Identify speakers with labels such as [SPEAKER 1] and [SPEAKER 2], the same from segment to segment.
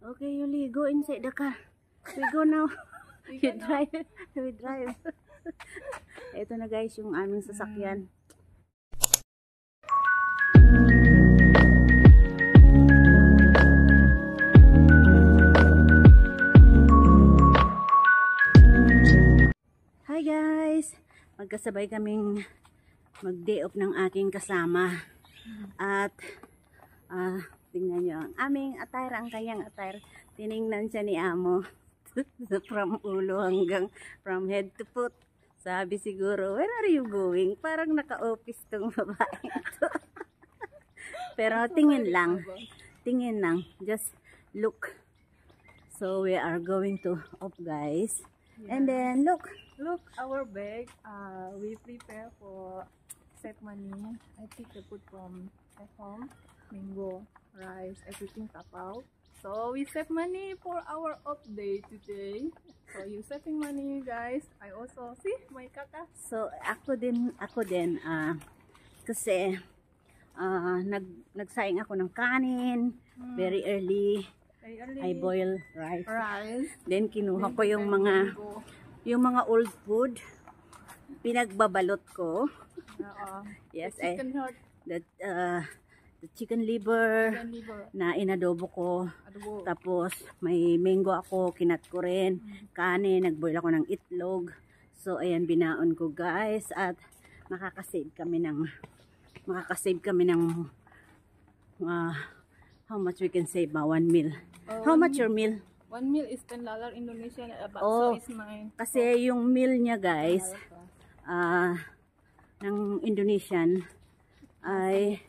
[SPEAKER 1] Okay, Yuli, go inside the car. We go now. You drive. We drive. Ito na guys yung aming sasakyan. Hi guys! Magkasabay kaming mag-day off ng aking kasama. At tingnan nyo ang aming attire, ang kanyang attire. Tiningnan siya ni Amo. From ulo hanggang from head to foot. Sabi siguro, where are you going? Parang naka-office tong babae ito. Pero tingin lang. Tingin lang. Just look. So we are going to off guys. Yeah. And then look our bag. We prepare for save money. I think I put from at home. Mango, rice, everything tapaw. So we save money for our off day today. So you saving money guys. I also see my kaka. So ako din kasi nagsaing ako ng kanin very early. I boil rice. Then kinuha ko yung mga old food. Pinagbabalot ko. Yes, the chicken liver na inadobo ko. Tapos may mango ako, kinat ko rin. Kanin, nagboil ako ng itlog. So ayan, binaon ko guys. At makakasave kami ng how much we can save ba? 1 meal. How much your meal?
[SPEAKER 2] 1 meal is $10 Indonesian.
[SPEAKER 1] Oh,
[SPEAKER 2] so is mine.
[SPEAKER 1] Kasi yung meal niya guys, ng Indonesian ay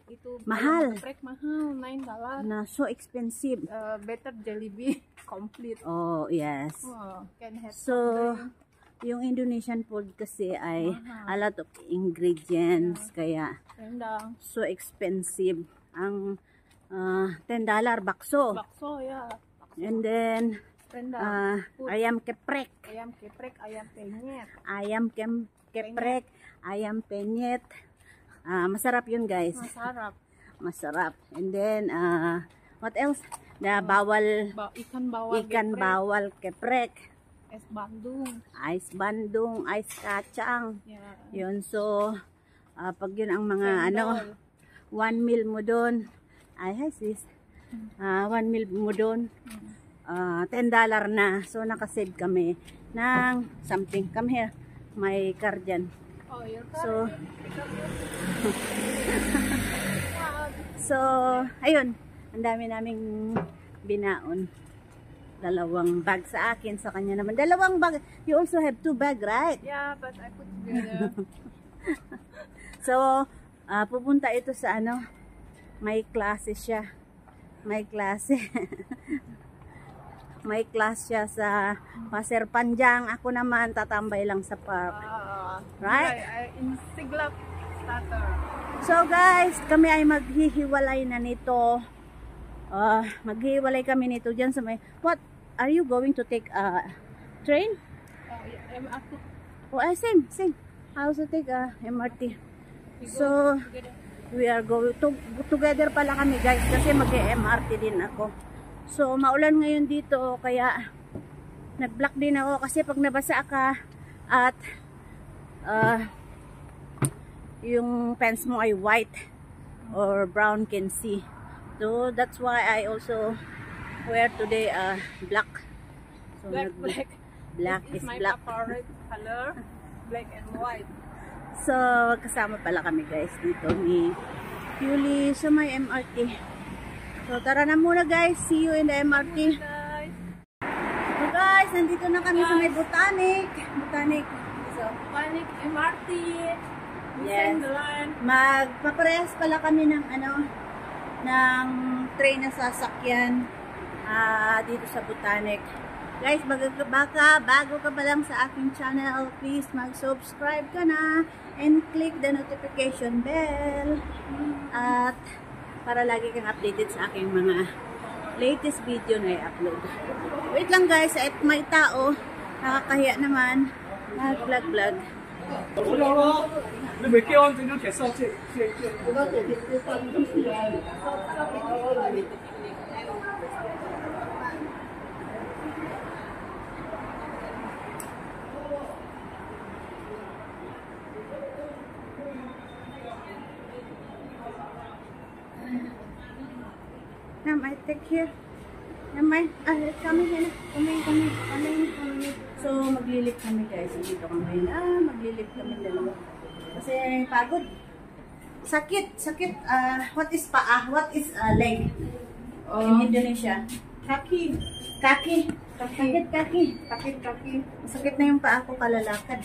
[SPEAKER 1] mahal.
[SPEAKER 2] Mahal, $9.
[SPEAKER 1] Na so expensive.
[SPEAKER 2] Better Jollibee complete.
[SPEAKER 1] Oh, yes.
[SPEAKER 2] Can have
[SPEAKER 1] so, yung Indonesian food kasi ay a lot of ingredients. Kaya so expensive. Ang $10 bakso.
[SPEAKER 2] Bakso, yeah. Bakso.
[SPEAKER 1] And then ayam keprek.
[SPEAKER 2] Ayam penyet.
[SPEAKER 1] Ayam keprek, ayam penyet. Masarap yun guys. Masarap. And then what else? The ikan bawal keprek. Ice bandung, ice kacang. Yeah. Yun, so pag yun ang mga 1 meal mo doon. Hi sis. 1 meal mo doon. $10 na. So nakasave kami ng something. Come here. My car dyan.
[SPEAKER 2] Oh, your car.
[SPEAKER 1] So ayun. Ang dami naming binaon. 2 bag sa akin, sa kanya naman. 2 bag. You also have 2 bag, right?
[SPEAKER 2] Yeah, but I put together.
[SPEAKER 1] So, pupunta ito sa may klase siya. May klase. May class siya sa Pasir Panjang. Ako naman tatambay lang sa park. Right?
[SPEAKER 2] In Siglap starter.
[SPEAKER 1] So guys, kami ay maghihiwalay na nito. Maghihiwalay kami nito dyan sa may... What? Are you going to take a train? Oh, same. I also take a MRT. So, we are going together pala kami guys kasi mag-MRT din ako. So, maulan ngayon dito kaya nag-block din ako kasi pag nabasa ka at yung pants mo ay white or brown can see. So, that's why I also wear today black. So, black is
[SPEAKER 2] my
[SPEAKER 1] black.
[SPEAKER 2] favorite color, black and white.
[SPEAKER 1] So, kasama pala kami guys dito ni Yuli sa may MRT. So, tara na muna guys. See you in the MRT. So guys, nandito na kami sa may Botanic. So,
[SPEAKER 2] Botanic MRT.
[SPEAKER 1] Yes. Magpaparehas pala kami ng ng train na sasakyan dito sa Botanic. Guys, baka bago ka pa lang sa aking channel, please mag-subscribe ka na and click the notification bell. At para lagi kang updated sa aking mga latest video na i-upload. Wait lang guys, at may tao, nakakahiya naman, nag-vlog. Take care. Naman. Kami na. Kami. So, maglilip kami guys. Dito kami. Maglilip kami dalawa. Kasi pagod. Sakit. What is paa? What is leg? In Indonesia.
[SPEAKER 2] Kaki.
[SPEAKER 1] Kaki.
[SPEAKER 2] Kaki.
[SPEAKER 1] Kaki. Masakit na yung paa ko kalalakad.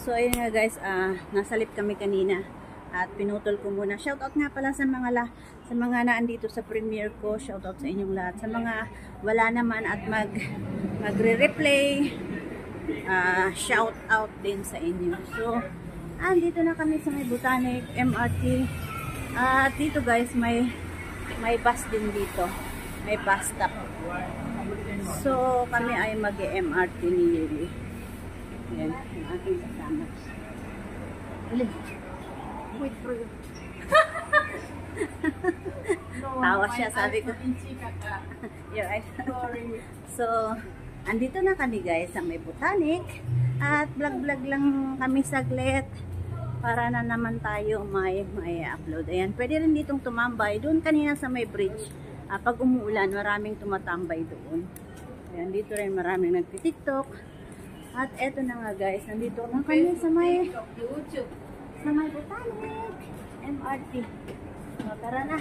[SPEAKER 1] So, ayun nga guys. Nasa lip kami kanina. At pinutol ko muna. Shoutout nga pala sa mga naandito sa premiere ko. Shoutout sa inyong lahat. Sa mga wala naman at magre-replay. Shoutout din sa inyo. So, andito na kami sa may Botanic MRT. At dito guys, may bus din dito. May bus stop. So, kami ay mag-MRT ni Yuli. Yan, ang aking kasama.
[SPEAKER 2] Wait for you.
[SPEAKER 1] Tawa siya, sabi ko. You're right.
[SPEAKER 2] Sorry.
[SPEAKER 1] So, andito na kami guys sa may Botanic. At vlog lang kami saglit. Para na naman tayo may upload. Ayan, pwede rin ditong tumambay. Doon kanina sa may bridge. Pag umuulan, maraming tumatambay doon. Ayan, dito rin maraming nagtitiktok. At eto na nga guys, nandito na kami sa may Botanic MRT. So, tara na.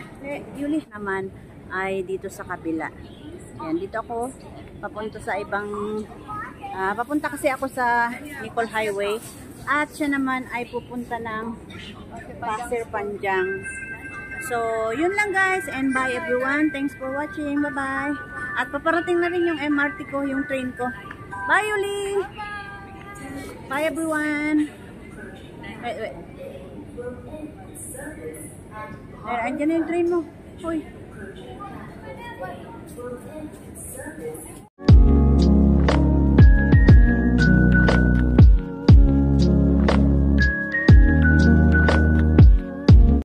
[SPEAKER 1] Yuli naman ay dito sa kabila. Ayan, dito ako papunta sa papunta kasi ako sa Nicol Highway. At siya naman ay pupunta ng Pasir Panjang. So, yun lang guys. And bye everyone. Thanks for watching. Bye-bye. At paparating na rin yung MRT ko, yung train ko. Bye, Yuli! Bye everyone! Wait. Andyan na yung train mo. Hoy!